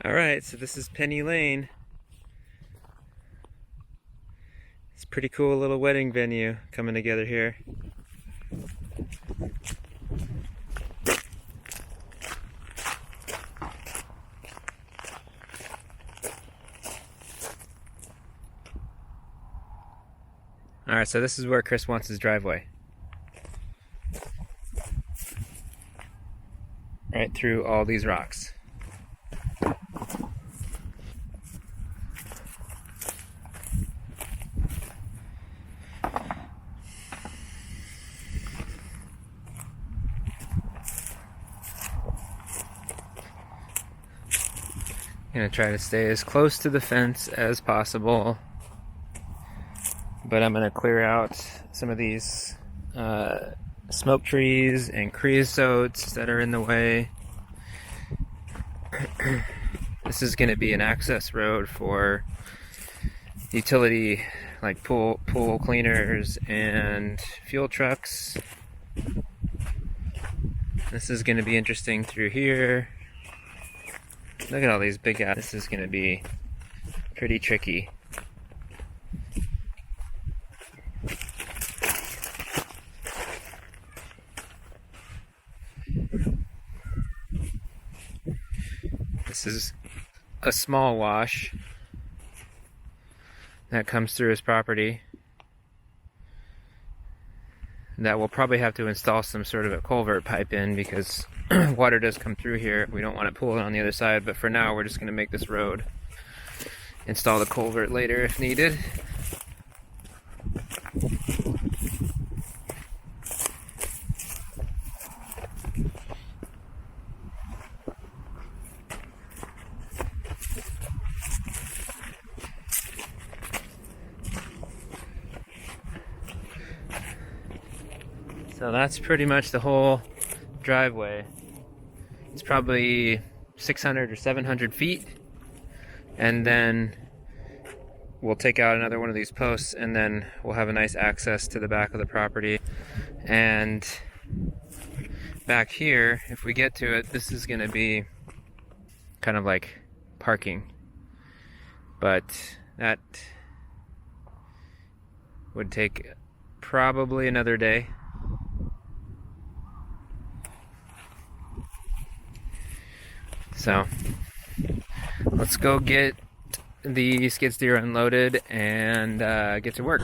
Alright, so this is Penny Lane. It's a pretty cool little wedding venue coming together here. Alright, so this is where Chris wants his driveway. Right through all these rocks. I'm gonna try to stay as close to the fence as possible, but I'm gonna clear out some of these smoke trees and creosotes that are in the way. This is gonna be an access road for utility, like pool cleaners and fuel trucks. This is gonna be interesting through here. Look at all these big guys. This is going to be pretty tricky. This is a small wash that comes through his property that we'll probably have to install some sort of a culvert pipe in, because water does come through here. We don't want to pull it on the other side, but for now we're just going to make this road. Install the culvert later if needed. So that's pretty much the whole driveway. It's probably 600 or 700 feet, and then we'll take out another one of these posts, and then we'll have a nice access to the back of the property. And back here, if we get to it, this is going to be kind of like parking, but that would take probably another day. So let's go get the skid steer unloaded and get to work.